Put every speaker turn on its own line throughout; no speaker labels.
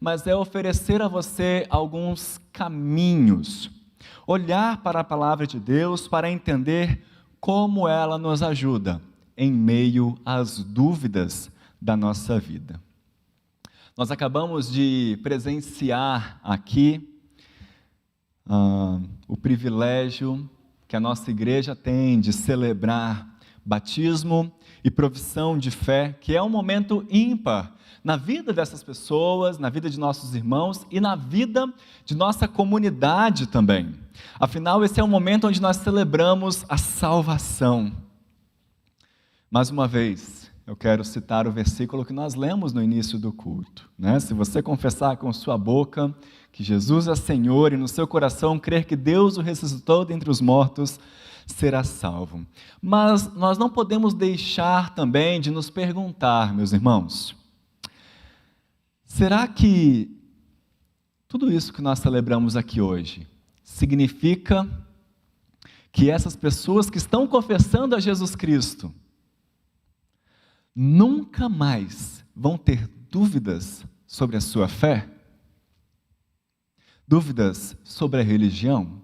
mas é oferecer a você alguns caminhos. Olhar para a palavra de Deus para entender como ela nos ajuda em meio às dúvidas da nossa vida. Nós acabamos de presenciar aqui o privilégio que a nossa igreja tem de celebrar batismo e profissão de fé, que é um momento ímpar na vida dessas pessoas, na vida de nossos irmãos e na vida de nossa comunidade também. Afinal, esse é o momento onde nós celebramos a salvação. Mais uma vez, eu quero citar o versículo que nós lemos no início do culto, né? Se você confessar com sua boca que Jesus é Senhor e no seu coração crer que Deus o ressuscitou dentre os mortos, será salvo. Mas nós não podemos deixar também de nos perguntar, meus irmãos, será que tudo isso que nós celebramos aqui hoje significa que essas pessoas que estão confessando a Jesus Cristo nunca mais vão ter dúvidas sobre a sua fé? Dúvidas sobre a religião?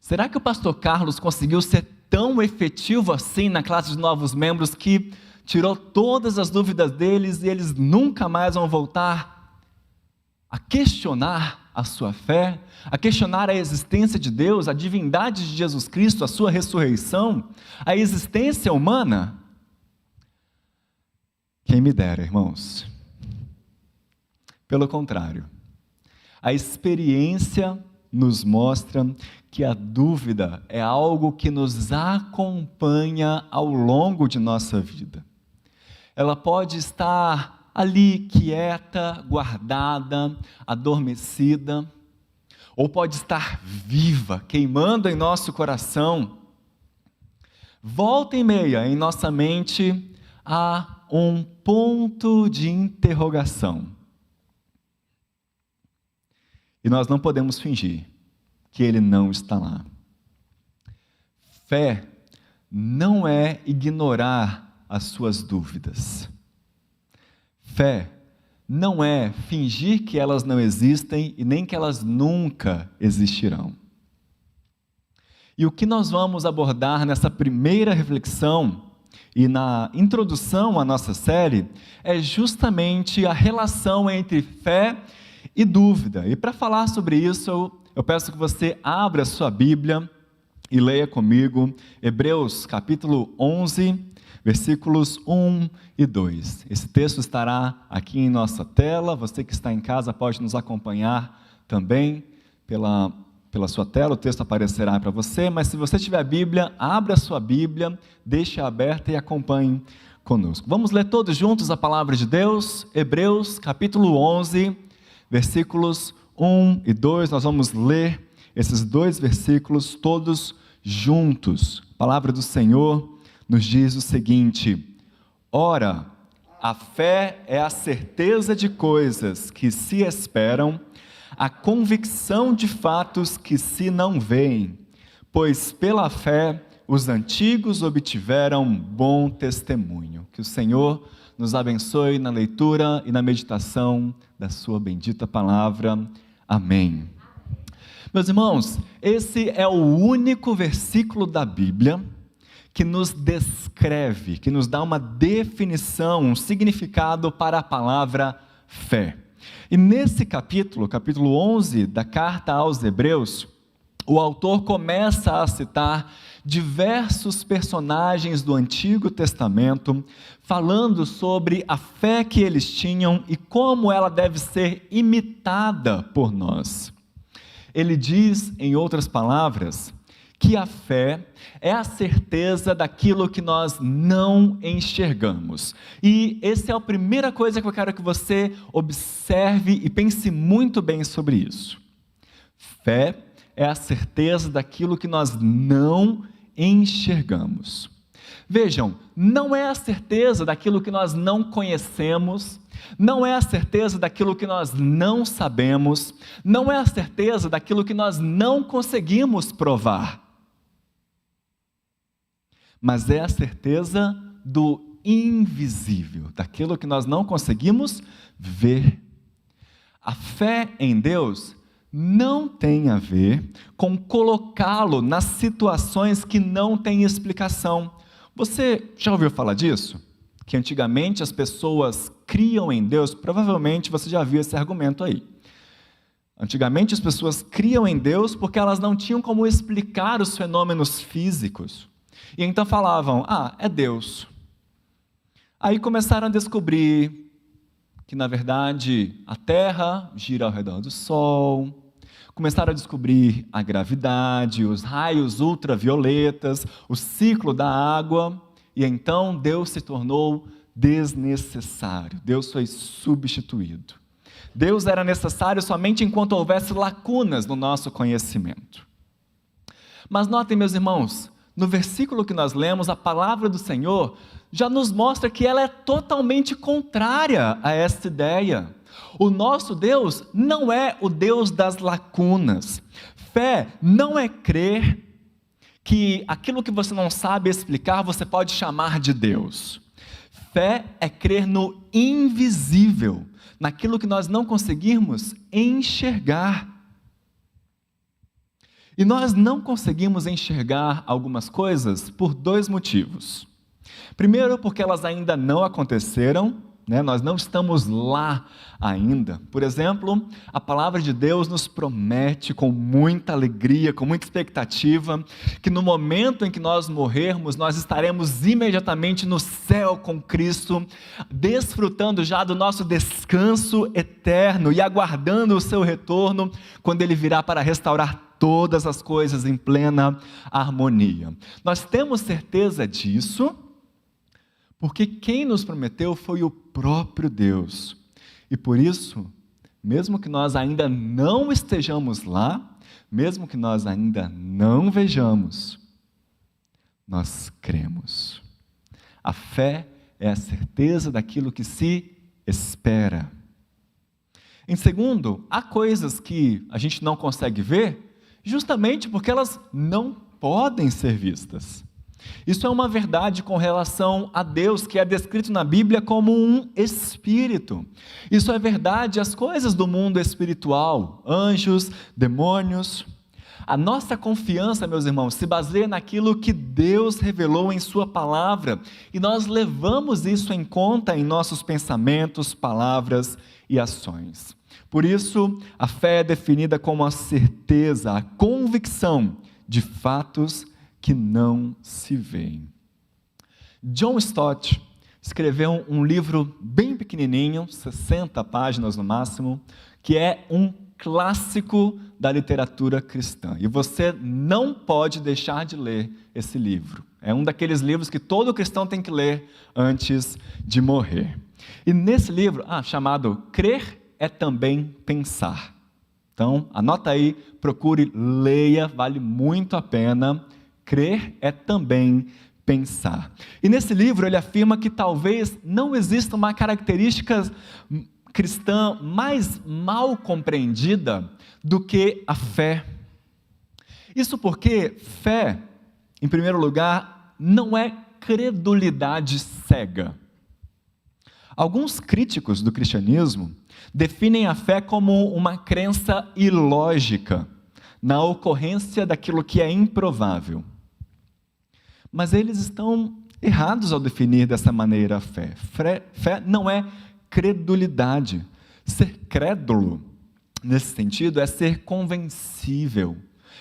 Será que o pastor Carlos conseguiu ser tão efetivo assim na classe de novos membros que tirou todas as dúvidas deles e eles nunca mais vão voltar a questionar a sua fé, a questionar a existência de Deus, a divindade de Jesus Cristo, a sua ressurreição, a existência humana? Quem me dera, irmãos. Pelo contrário, a experiência nos mostra que a dúvida é algo que nos acompanha ao longo de nossa vida. Ela pode estar ali quieta, guardada, adormecida, ou pode estar viva, queimando em nosso coração. Volta e meia em nossa mente há um ponto de interrogação. E nós não podemos fingir que ele não está lá. Fé não é ignorar as suas dúvidas. Fé não é fingir que elas não existem e nem que elas nunca existirão. E o que nós vamos abordar nessa primeira reflexão e na introdução à nossa série é justamente a relação entre fé e dúvida. E para falar sobre isso, eu peço que você abra a sua Bíblia e leia comigo Hebreus capítulo 11, versículos 1 e 2. Esse texto estará aqui em nossa tela, você que está em casa pode nos acompanhar também pela sua tela, o texto aparecerá para você, mas se você tiver a Bíblia, abra a sua Bíblia, deixe-a aberta e acompanhe conosco. Vamos ler todos juntos a palavra de Deus, Hebreus capítulo 11, versículos 1 e 2, nós vamos ler esses dois versículos todos juntos. A palavra do Senhor nos diz o seguinte: ora, a fé é a certeza de coisas que se esperam, a convicção de fatos que se não veem, pois pela fé os antigos obtiveram bom testemunho. Que o Senhor nos abençoe na leitura e na meditação da sua bendita palavra. Amém. Meus irmãos, esse é o único versículo da Bíblia que nos descreve, que nos dá uma definição, um significado para a palavra fé. E nesse capítulo 11 da carta aos Hebreus, o autor começa a citar diversos personagens do Antigo Testamento, falando sobre a fé que eles tinham e como ela deve ser imitada por nós. Ele diz, em outras palavras, que a fé é a certeza daquilo que nós não enxergamos. E essa é a primeira coisa que eu quero que você observe e pense muito bem sobre isso. Fé é a certeza daquilo que nós não enxergamos. Vejam, não é a certeza daquilo que nós não conhecemos, não é a certeza daquilo que nós não sabemos, não é a certeza daquilo que nós não conseguimos provar, mas é a certeza do invisível, daquilo que nós não conseguimos ver. A fé em Deus não tem a ver com colocá-lo nas situações que não têm explicação. Você já ouviu falar disso? Que antigamente as pessoas criam em Deus, provavelmente você já viu esse argumento aí. Antigamente as pessoas criam em Deus porque elas não tinham como explicar os fenômenos físicos. E então falavam, é Deus. Aí começaram a descobrir que, na verdade, a Terra gira ao redor do Sol. Começaram a descobrir a gravidade, os raios ultravioletas, o ciclo da água. E então Deus se tornou desnecessário. Deus foi substituído. Deus era necessário somente enquanto houvesse lacunas no nosso conhecimento. Mas notem, meus irmãos, no versículo que nós lemos, a palavra do Senhor já nos mostra que ela é totalmente contrária a essa ideia. O nosso Deus não é o Deus das lacunas. Fé não é crer que aquilo que você não sabe explicar, você pode chamar de Deus. Fé é crer no invisível, naquilo que nós não conseguirmos enxergar. E nós não conseguimos enxergar algumas coisas por dois motivos. Primeiro, porque elas ainda não aconteceram, nós não estamos lá ainda. Por exemplo, a palavra de Deus nos promete com muita alegria, com muita expectativa, que no momento em que nós morrermos, nós estaremos imediatamente no céu com Cristo, desfrutando já do nosso descanso eterno e aguardando o seu retorno, quando Ele virá para restaurar todas as coisas em plena harmonia. Nós temos certeza disso, porque quem nos prometeu foi o próprio Deus. E por isso, mesmo que nós ainda não estejamos lá, mesmo que nós ainda não vejamos, nós cremos. A fé é a certeza daquilo que se espera. Em segundo, há coisas que a gente não consegue ver, justamente porque elas não podem ser vistas. Isso é uma verdade com relação a Deus, que é descrito na Bíblia como um espírito. Isso é verdade as coisas do mundo espiritual, anjos, demônios. A nossa confiança, meus irmãos, se baseia naquilo que Deus revelou em sua palavra, e nós levamos isso em conta em nossos pensamentos, palavras e ações. Por isso, a fé é definida como a certeza, a convicção de fatos que não se veem. John Stott escreveu um livro bem pequenininho, 60 páginas no máximo, que é um clássico da literatura cristã. E você não pode deixar de ler esse livro. É um daqueles livros que todo cristão tem que ler antes de morrer. E nesse livro, chamado Crer é Também Pensar. Então, anota aí, procure, leia, vale muito a pena. Crer é também pensar. E nesse livro ele afirma que talvez não exista uma característica cristã mais mal compreendida do que a fé. Isso porque fé, em primeiro lugar, não é credulidade cega. Alguns críticos do cristianismo definem a fé como uma crença ilógica na ocorrência daquilo que é improvável. Mas eles estão errados ao definir dessa maneira a fé. Fé não é credulidade. Ser crédulo, nesse sentido, é ser convencível,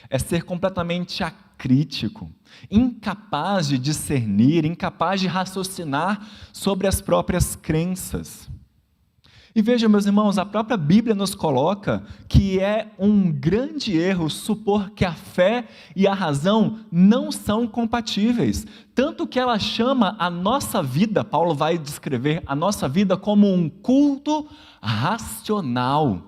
é ser completamente acrítico, incapaz de discernir, incapaz de raciocinar sobre as próprias crenças. E veja, meus irmãos, a própria Bíblia nos coloca que é um grande erro supor que a fé e a razão não são compatíveis. Tanto que ela chama a nossa vida, Paulo vai descrever a nossa vida como um culto racional.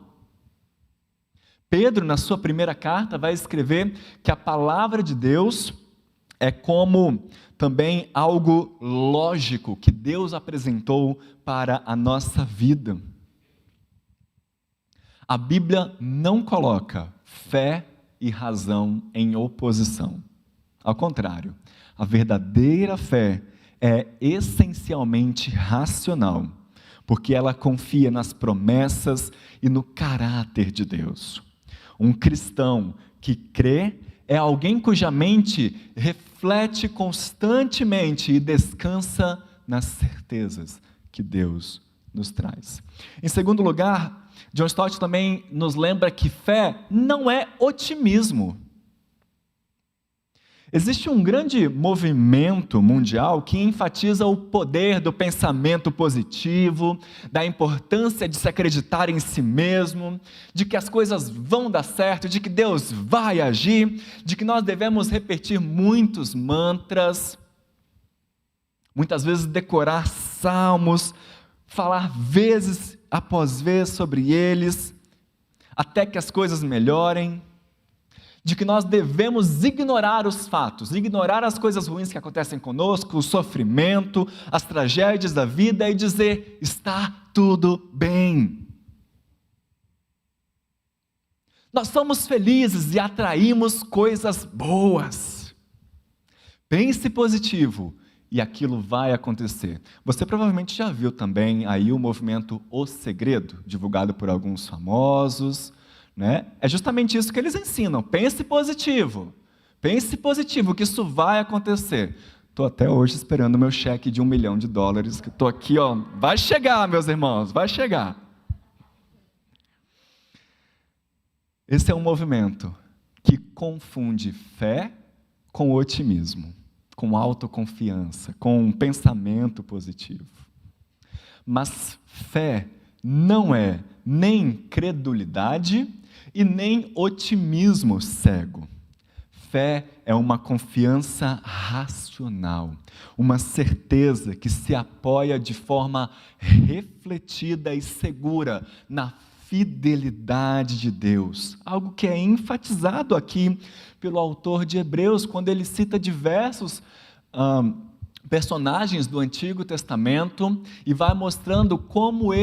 Pedro, na sua primeira carta, vai escrever que a palavra de Deus é como também algo lógico que Deus apresentou para a nossa vida. A Bíblia não coloca fé e razão em oposição. Ao contrário, a verdadeira fé é essencialmente racional, porque ela confia nas promessas e no caráter de Deus. Um cristão que crê é alguém cuja mente reflete constantemente e descansa nas certezas que Deus nos traz. Em segundo lugar, John Stott também nos lembra que fé não é otimismo. Existe um grande movimento mundial que enfatiza o poder do pensamento positivo, da importância de se acreditar em si mesmo, de que as coisas vão dar certo, de que Deus vai agir, de que nós devemos repetir muitos mantras, muitas vezes decorar salmos, falar vezes após vez sobre eles, até que as coisas melhorem. De que nós devemos ignorar os fatos, ignorar as coisas ruins que acontecem conosco, o sofrimento, as tragédias da vida e dizer, está tudo bem. Nós somos felizes e atraímos coisas boas. Pense positivo e aquilo vai acontecer. Você provavelmente já viu também aí o movimento O Segredo, divulgado por alguns famosos, né? É justamente isso que eles ensinam. Pense positivo, que isso vai acontecer. Estou até hoje esperando o meu cheque de $1 milhão, que estou aqui, ó, vai chegar, meus irmãos, vai chegar. Esse é um movimento que confunde fé com otimismo, com autoconfiança, com um pensamento positivo. Mas fé não é nem credulidade e nem otimismo cego. Fé é uma confiança racional, uma certeza que se apoia de forma refletida e segura na fidelidade de Deus. Algo que é enfatizado aqui pelo autor de Hebreus, quando ele cita diversos personagens do Antigo Testamento e vai mostrando como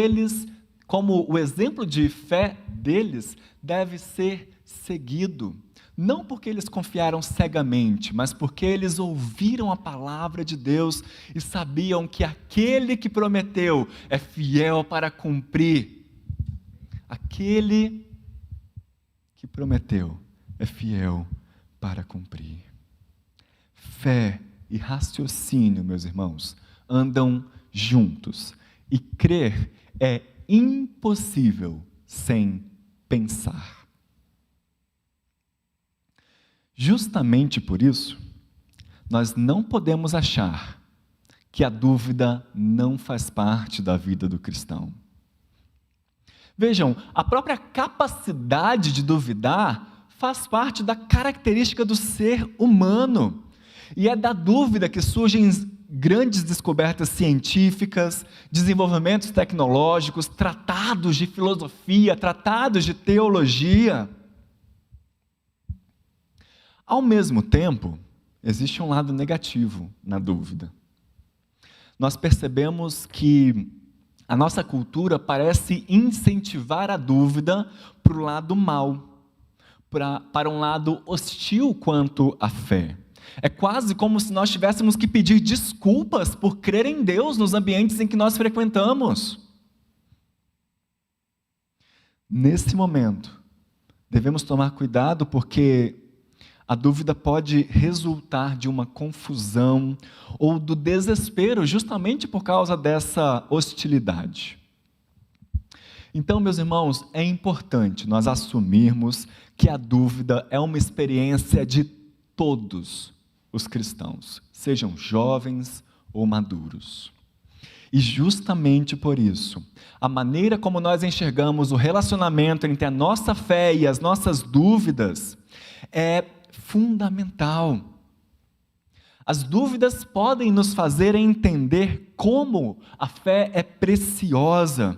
o exemplo de fé deles deve ser seguido. Não porque eles confiaram cegamente, mas porque eles ouviram a palavra de Deus e sabiam que aquele que prometeu é fiel para cumprir. Aquele que prometeu é fiel para cumprir. Fé e raciocínio, meus irmãos, andam juntos. E crer é impossível sem pensar. Justamente por isso, nós não podemos achar que a dúvida não faz parte da vida do cristão. Vejam, a própria capacidade de duvidar faz parte da característica do ser humano. E é da dúvida que surgem grandes descobertas científicas, desenvolvimentos tecnológicos, tratados de filosofia, tratados de teologia. Ao mesmo tempo, existe um lado negativo na dúvida. Nós percebemos que a nossa cultura parece incentivar a dúvida para o lado mau, para um lado hostil quanto à fé. É quase como se nós tivéssemos que pedir desculpas por crer em Deus nos ambientes em que nós frequentamos. Nesse momento, devemos tomar cuidado porque a dúvida pode resultar de uma confusão ou do desespero, justamente por causa dessa hostilidade. Então, meus irmãos, é importante nós assumirmos que a dúvida é uma experiência de todos os cristãos, sejam jovens ou maduros. E justamente por isso, a maneira como nós enxergamos o relacionamento entre a nossa fé e as nossas dúvidas é fundamental. As dúvidas podem nos fazer entender como a fé é preciosa,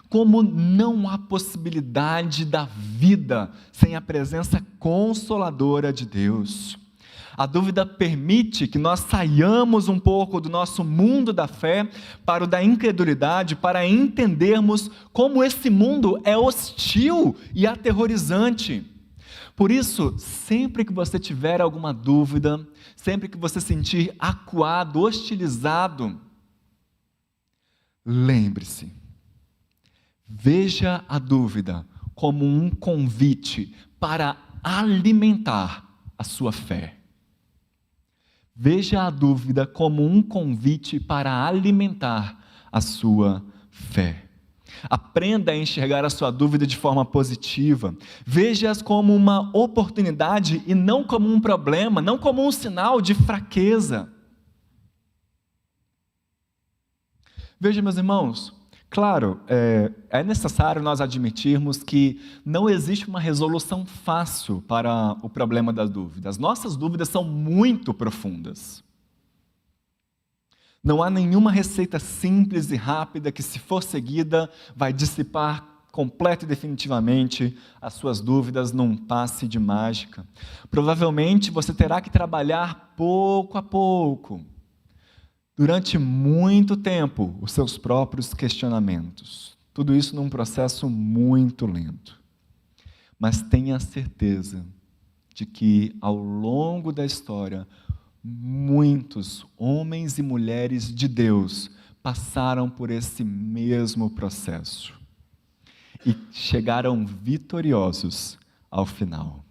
como não há possibilidade da vida sem a presença consoladora de Deus. A dúvida permite que nós saiamos um pouco do nosso mundo da fé para o da incredulidade, para entendermos como esse mundo é hostil e aterrorizante. Por isso, sempre que você tiver alguma dúvida, sempre que você sentir acuado, hostilizado, lembre-se, veja a dúvida como um convite para alimentar a sua fé. Veja a dúvida como um convite para alimentar a sua fé. Aprenda a enxergar a sua dúvida de forma positiva. Veja-as como uma oportunidade e não como um problema, não como um sinal de fraqueza. Veja, meus irmãos, claro, é necessário nós admitirmos que não existe uma resolução fácil para o problema das dúvidas. Nossas dúvidas são muito profundas. Não há nenhuma receita simples e rápida que, se for seguida, vai dissipar completa e definitivamente as suas dúvidas num passe de mágica. Provavelmente você terá que trabalhar pouco a pouco, durante muito tempo, os seus próprios questionamentos. Tudo isso num processo muito lento. Mas tenha certeza de que, ao longo da história, muitos homens e mulheres de Deus passaram por esse mesmo processo e chegaram vitoriosos ao final.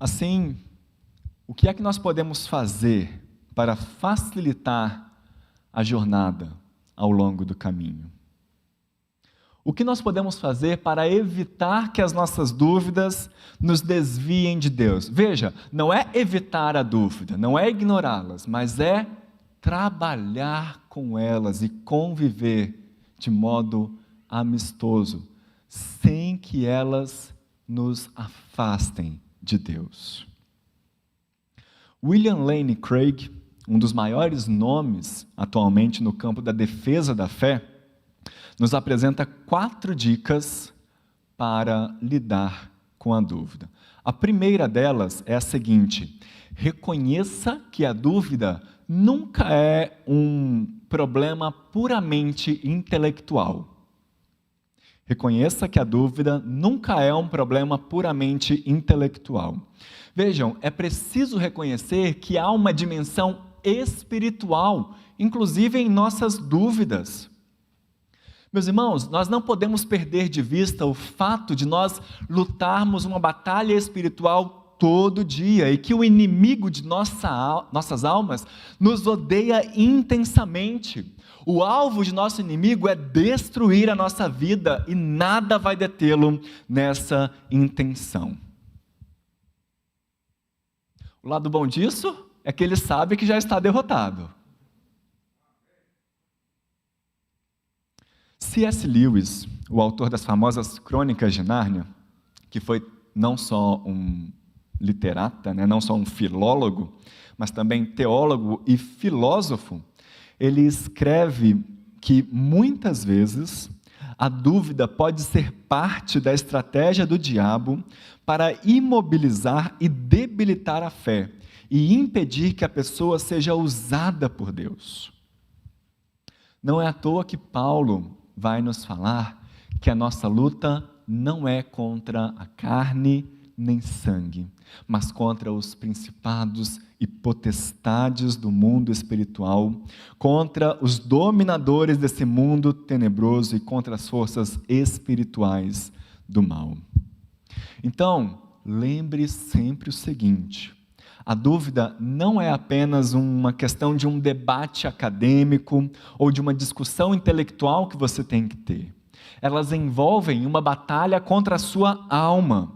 Assim, o que é que nós podemos fazer para facilitar a jornada ao longo do caminho? O que nós podemos fazer para evitar que as nossas dúvidas nos desviem de Deus? Veja, não é evitar a dúvida, não é ignorá-las, mas é trabalhar com elas e conviver de modo amistoso, sem que elas nos afastem de Deus. William Lane Craig, um dos maiores nomes atualmente no campo da defesa da fé, nos apresenta 4 dicas para lidar com a dúvida. A primeira delas é a seguinte: reconheça que a dúvida nunca é um problema puramente intelectual. Reconheça que a dúvida nunca é um problema puramente intelectual. Vejam, é preciso reconhecer que há uma dimensão espiritual, inclusive em nossas dúvidas. Meus irmãos, nós não podemos perder de vista o fato de nós lutarmos uma batalha espiritual todo dia e que o inimigo de nossas almas nos odeia intensamente. O alvo de nosso inimigo é destruir a nossa vida e nada vai detê-lo nessa intenção. O lado bom disso é que ele sabe que já está derrotado. C.S. Lewis, o autor das famosas Crônicas de Nárnia, que foi não só um literata, não só um filólogo, mas também teólogo e filósofo, ele escreve que muitas vezes a dúvida pode ser parte da estratégia do diabo para imobilizar e debilitar a fé e impedir que a pessoa seja usada por Deus. Não é à toa que Paulo vai nos falar que a nossa luta não é contra a carne nem sangue, mas contra os principados e potestades do mundo espiritual, contra os dominadores desse mundo tenebroso e contra as forças espirituais do mal. Então, lembre sempre o seguinte: a dúvida não é apenas uma questão de um debate acadêmico ou de uma discussão intelectual que você tem que ter. Elas envolvem uma batalha contra a sua alma.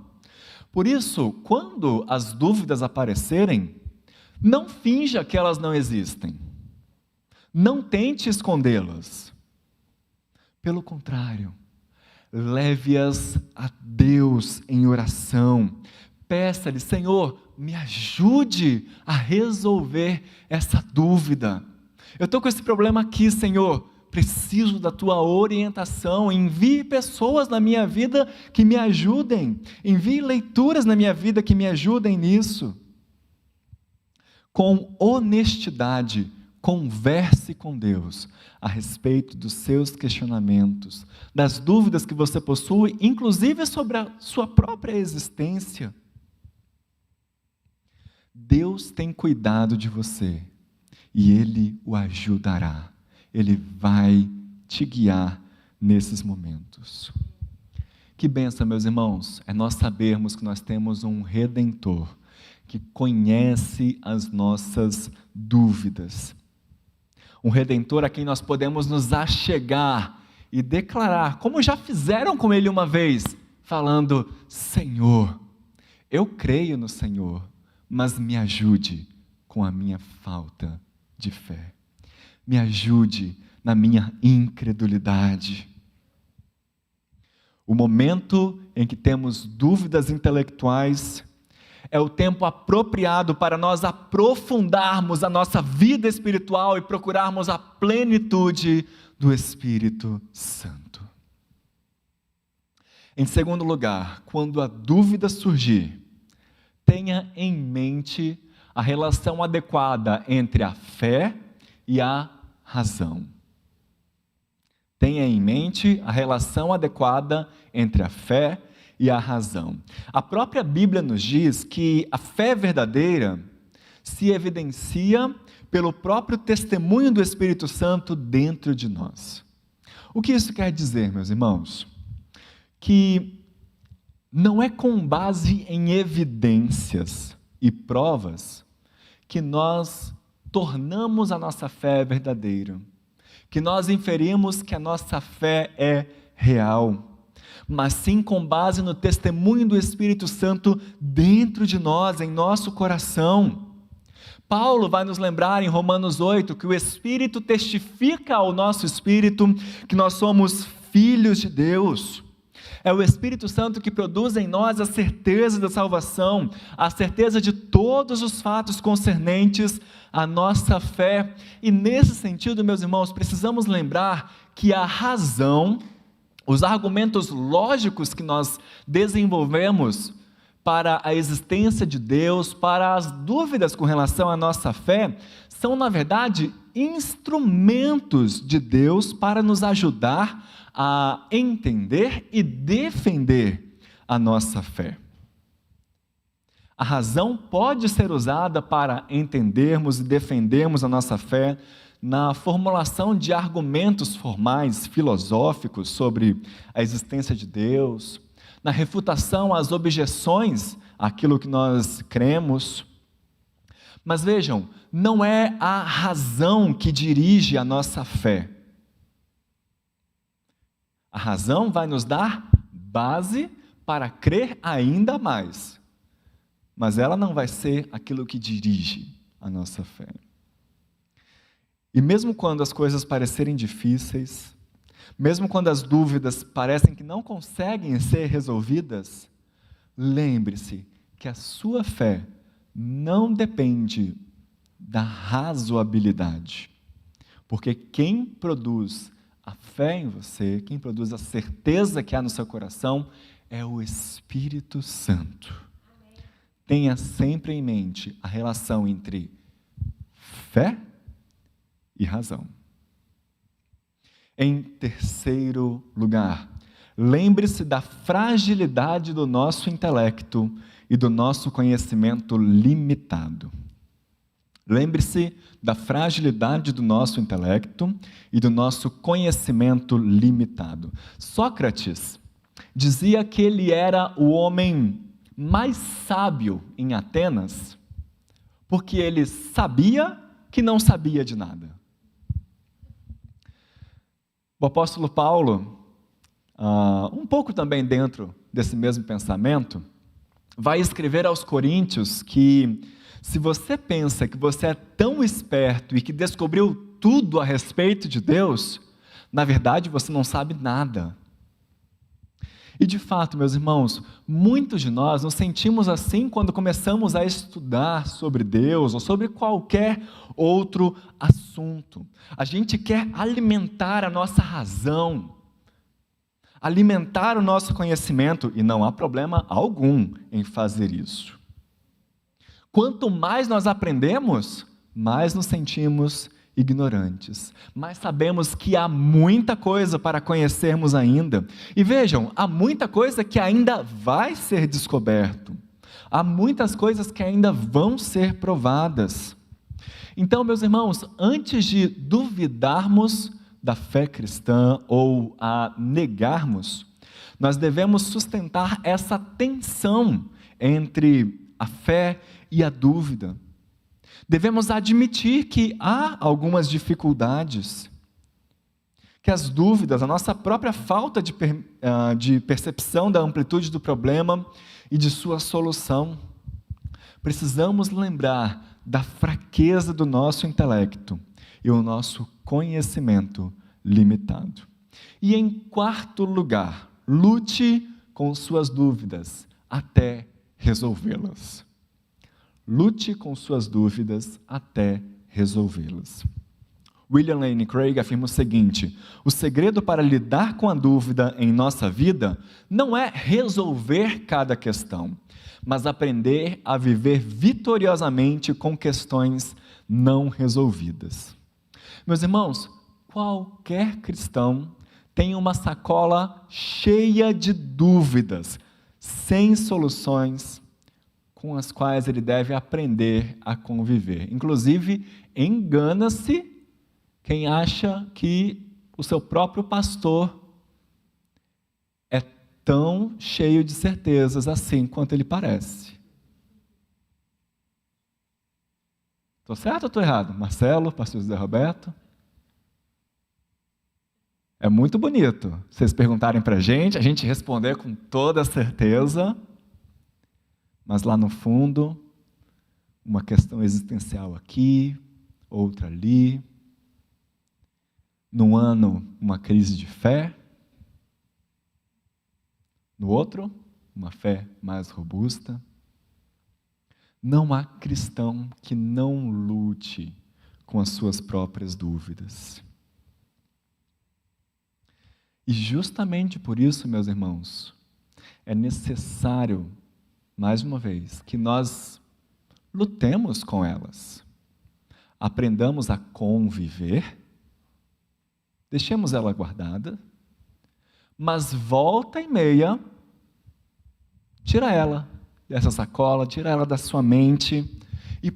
Por isso, quando as dúvidas aparecerem, não finja que elas não existem. Não tente escondê-las. Pelo contrário, leve-as a Deus em oração. Peça-lhe: Senhor, me ajude a resolver essa dúvida. Eu estou com esse problema aqui, Senhor, preciso da tua orientação. Envie pessoas na minha vida que me ajudem. Envie leituras na minha vida que me ajudem nisso. Com honestidade, converse com Deus a respeito dos seus questionamentos, das dúvidas que você possui, inclusive sobre a sua própria existência. Deus tem cuidado de você e Ele o ajudará. Ele vai te guiar nesses momentos. Que bênção, meus irmãos, é nós sabermos que nós temos um Redentor que conhece as nossas dúvidas. Um Redentor a quem nós podemos nos achegar e declarar, como já fizeram com Ele uma vez, falando: Senhor, eu creio no Senhor, mas me ajude com a minha falta de fé. Me ajude na minha incredulidade. O momento em que temos dúvidas intelectuais é o tempo apropriado para nós aprofundarmos a nossa vida espiritual e procurarmos a plenitude do Espírito Santo. Em segundo lugar, quando a dúvida surgir, tenha em mente a relação adequada entre a fé e a razão. Tenha em mente a relação adequada entre a fé e a razão. A própria Bíblia nos diz que a fé verdadeira se evidencia pelo próprio testemunho do Espírito Santo dentro de nós. O que isso quer dizer, meus irmãos? Que não é com base em evidências e provas que nós tornamos a nossa fé verdadeira, que nós inferimos que a nossa fé é real, mas sim com base no testemunho do Espírito Santo dentro de nós, em nosso coração. Paulo vai nos lembrar em Romanos 8 que o Espírito testifica ao nosso espírito que nós somos filhos de Deus. É o Espírito Santo que produz em nós a certeza da salvação, a certeza de todos os fatos concernentes à nossa fé. E nesse sentido, meus irmãos, precisamos lembrar que a razão, os argumentos lógicos que nós desenvolvemos para a existência de Deus, para as dúvidas com relação à nossa fé, são, na verdade, instrumentos de Deus para nos ajudar a entender e defender a nossa fé. A razão pode ser usada para entendermos e defendermos a nossa fé na formulação de argumentos formais, filosóficos sobre a existência de Deus, na refutação às objeções àquilo que nós cremos. Mas vejam, não é a razão que dirige a nossa fé. A razão vai nos dar base para crer ainda mais, mas ela não vai ser aquilo que dirige a nossa fé. E mesmo quando as coisas parecerem difíceis, mesmo quando as dúvidas parecem que não conseguem ser resolvidas, lembre-se que a sua fé não depende da razoabilidade, porque quem produz a fé em você, quem produz a certeza que há no seu coração, é o Espírito Santo. Amém. Tenha sempre em mente a relação entre fé e razão. Em terceiro lugar, lembre-se da fragilidade do nosso intelecto e do nosso conhecimento limitado. Lembre-se da fragilidade do nosso intelecto e do nosso conhecimento limitado. Sócrates dizia que ele era o homem mais sábio em Atenas, porque ele sabia que não sabia de nada. O apóstolo Paulo, um pouco também dentro desse mesmo pensamento, vai escrever aos Coríntios que se você pensa que você é tão esperto e que descobriu tudo a respeito de Deus, na verdade você não sabe nada. E de fato, meus irmãos, muitos de nós nos sentimos assim quando começamos a estudar sobre Deus ou sobre qualquer outro assunto. A gente quer alimentar a nossa razão, alimentar o nosso conhecimento, e não há problema algum em fazer isso. Quanto mais nós aprendemos, mais nos sentimos ignorantes, mas sabemos que há muita coisa para conhecermos ainda. E vejam, há muita coisa que ainda vai ser descoberto. Há muitas coisas que ainda vão ser provadas. Então, meus irmãos, antes de duvidarmos da fé cristã ou a negarmos, nós devemos sustentar essa tensão entre a fé e a dúvida. Devemos admitir que há algumas dificuldades, que as dúvidas, a nossa própria falta de percepção da amplitude do problema e de sua solução. Precisamos lembrar da fraqueza do nosso intelecto e o nosso conhecimento limitado. E em quarto lugar, lute com suas dúvidas até resolvê-las. Lute com suas dúvidas até resolvê-las. William Lane Craig afirma o seguinte: o segredo para lidar com a dúvida em nossa vida não é resolver cada questão, mas aprender a viver vitoriosamente com questões não resolvidas. Meus irmãos, qualquer cristão tem uma sacola cheia de dúvidas, sem soluções, com as quais ele deve aprender a conviver. Inclusive, engana-se quem acha que o seu próprio pastor é tão cheio de certezas assim quanto ele parece. Estou certo ou estou errado? Marcelo, pastor José Roberto? É muito bonito vocês perguntarem para a gente responder com toda certeza, mas lá no fundo, uma questão existencial aqui, outra ali. Num ano, uma crise de fé. No outro, uma fé mais robusta. Não há cristão que não lute com as suas próprias dúvidas. E justamente por isso, meus irmãos, é necessário, mais uma vez, que nós lutemos com elas. Aprendamos a conviver. Deixemos ela guardada, mas volta e meia, tira ela dessa sacola, tira ela da sua mente e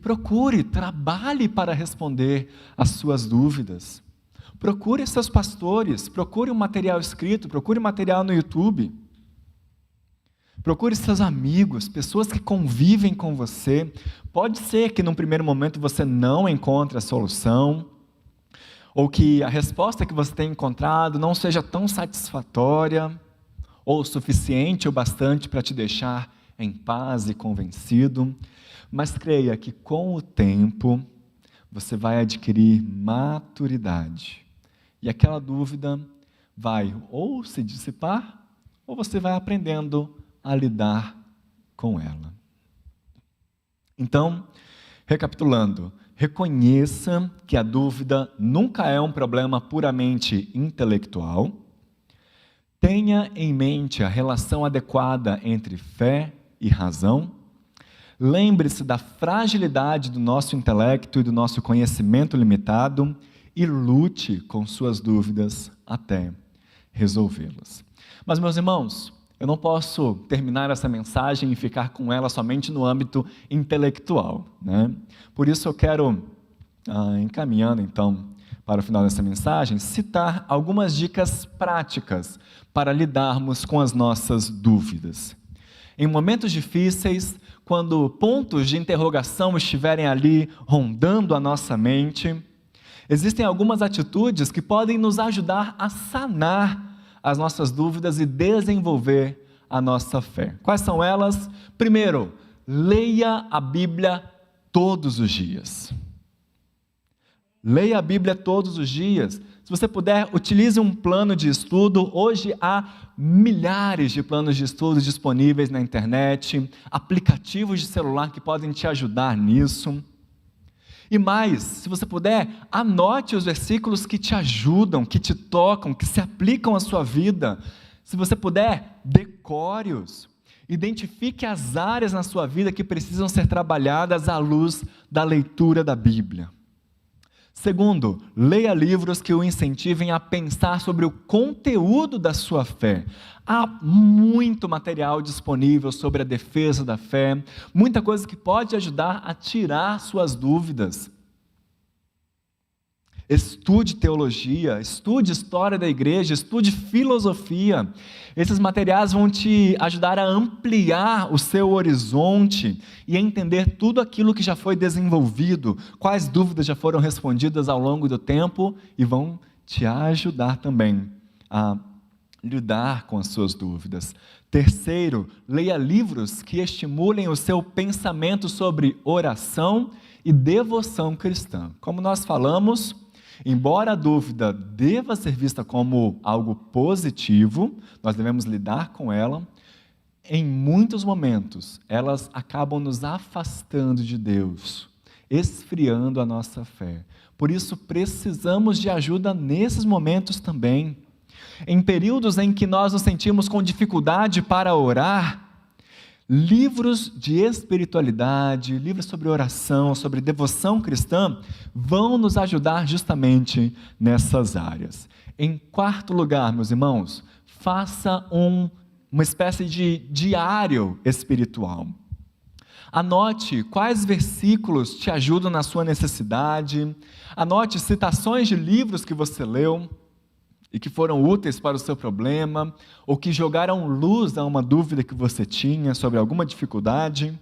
trabalhe para responder às suas dúvidas. Procure seus pastores, procure um material escrito, procure material no YouTube. Procure seus amigos, pessoas que convivem com você. Pode ser que num primeiro momento você não encontre a solução, ou que a resposta que você tem encontrado não seja tão satisfatória, ou suficiente ou bastante para te deixar em paz e convencido, mas creia que com o tempo você vai adquirir maturidade, e aquela dúvida vai ou se dissipar, ou você vai aprendendo a lidar com ela. Então, recapitulando, reconheça que a dúvida nunca é um problema puramente intelectual. Tenha em mente a relação adequada entre fé e razão. Lembre-se da fragilidade do nosso intelecto e do nosso conhecimento limitado e lute com suas dúvidas até resolvê-las. Mas, meus irmãos, eu não posso terminar essa mensagem e ficar com ela somente no âmbito intelectual, né? Por isso eu quero, encaminhando então para o final dessa mensagem, citar algumas dicas práticas para lidarmos com as nossas dúvidas. Em momentos difíceis, quando pontos de interrogação estiverem ali rondando a nossa mente, existem algumas atitudes que podem nos ajudar a sanar as nossas dúvidas e desenvolver a nossa fé. Quais são elas? Primeiro, leia a Bíblia todos os dias. Leia a Bíblia todos os dias. Se você puder, utilize um plano de estudo. Hoje há milhares de planos de estudo disponíveis na internet, aplicativos de celular que podem te ajudar nisso. E mais, se você puder, anote os versículos que te ajudam, que te tocam, que se aplicam à sua vida. Se você puder, decore-os. Identifique as áreas na sua vida que precisam ser trabalhadas à luz da leitura da Bíblia. Segundo, leia livros que o incentivem a pensar sobre o conteúdo da sua fé. Há muito material disponível sobre a defesa da fé, muita coisa que pode ajudar a tirar suas dúvidas. Estude teologia, estude história da igreja, estude filosofia. Esses materiais vão te ajudar a ampliar o seu horizonte e a entender tudo aquilo que já foi desenvolvido, quais dúvidas já foram respondidas ao longo do tempo e vão te ajudar também a lidar com as suas dúvidas. Terceiro, leia livros que estimulem o seu pensamento sobre oração e devoção cristã. Como nós falamos, embora a dúvida deva ser vista como algo positivo, nós devemos lidar com ela, em muitos momentos elas acabam nos afastando de Deus, esfriando a nossa fé. Por isso precisamos de ajuda nesses momentos também. Em períodos em que nós nos sentimos com dificuldade para orar, livros de espiritualidade, livros sobre oração, sobre devoção cristã, vão nos ajudar justamente nessas áreas. Em quarto lugar, meus irmãos, faça uma espécie de diário espiritual. Anote quais versículos te ajudam na sua necessidade, anote citações de livros que você leu e que foram úteis para o seu problema, ou que jogaram luz a uma dúvida que você tinha sobre alguma dificuldade.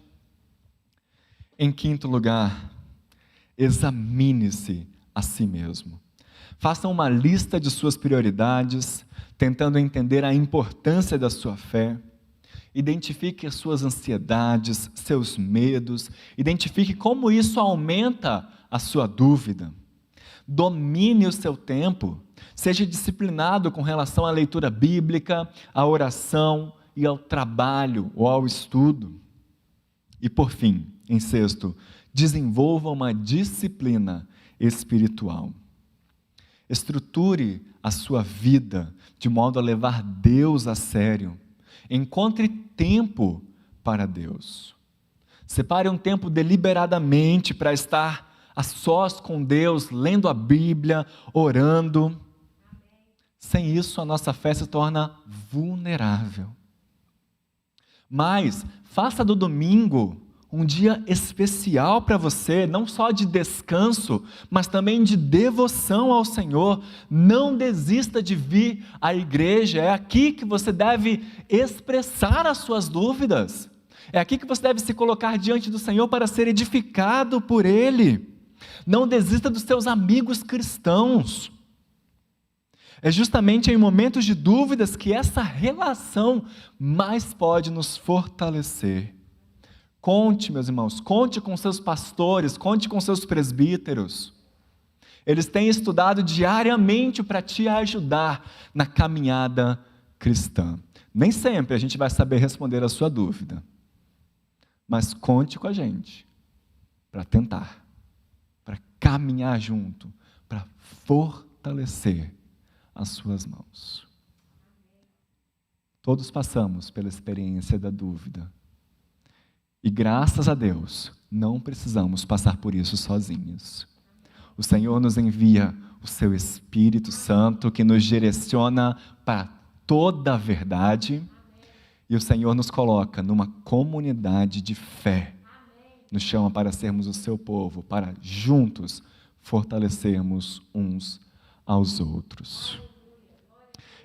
Em quinto lugar, examine-se a si mesmo. Faça uma lista de suas prioridades, tentando entender a importância da sua fé. Identifique as suas ansiedades, seus medos, identifique como isso aumenta a sua dúvida. Domine o seu tempo, seja disciplinado com relação à leitura bíblica, à oração e ao trabalho ou ao estudo. E por fim, em sexto, desenvolva uma disciplina espiritual. Estruture a sua vida de modo a levar Deus a sério. Encontre tempo para Deus. Separe um tempo deliberadamente para estar a sós com Deus, lendo a Bíblia, orando. Sem isso, a nossa fé se torna vulnerável. Mas faça do domingo um dia especial para você, não só de descanso, mas também de devoção ao Senhor. Não desista de vir à igreja, é aqui que você deve expressar as suas dúvidas. É aqui que você deve se colocar diante do Senhor para ser edificado por Ele. Não desista dos seus amigos cristãos. É justamente em momentos de dúvidas que essa relação mais pode nos fortalecer. Conte, meus irmãos, conte com seus pastores, conte com seus presbíteros. Eles têm estudado diariamente para te ajudar na caminhada cristã. Nem sempre a gente vai saber responder a sua dúvida, mas conte com a gente para tentar, para caminhar junto, para fortalecer as suas mãos. Todos passamos pela experiência da dúvida. E graças a Deus, não precisamos passar por isso sozinhos. O Senhor nos envia o seu Espírito Santo, que nos direciona para toda a verdade. E o Senhor nos coloca numa comunidade de fé. Nos chama para sermos o seu povo, para juntos fortalecermos uns aos outros.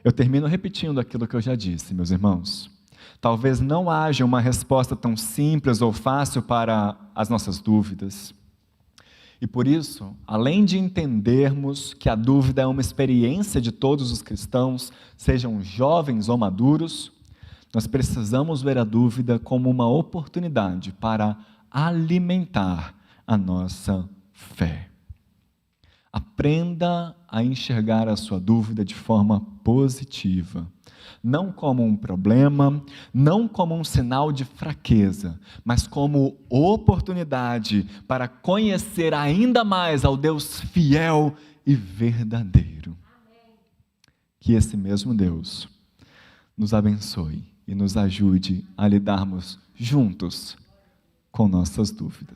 Eu termino repetindo aquilo que eu já disse, meus irmãos. Talvez não haja uma resposta tão simples ou fácil para as nossas dúvidas. E por isso, além de entendermos que a dúvida é uma experiência de todos os cristãos, sejam jovens ou maduros, nós precisamos ver a dúvida como uma oportunidade para alimentar a nossa fé. Aprenda a enxergar a sua dúvida de forma positiva, não como um problema, não como um sinal de fraqueza, mas como oportunidade para conhecer ainda mais ao Deus fiel e verdadeiro. Que esse mesmo Deus nos abençoe e nos ajude a lidarmos juntos com nossas dúvidas.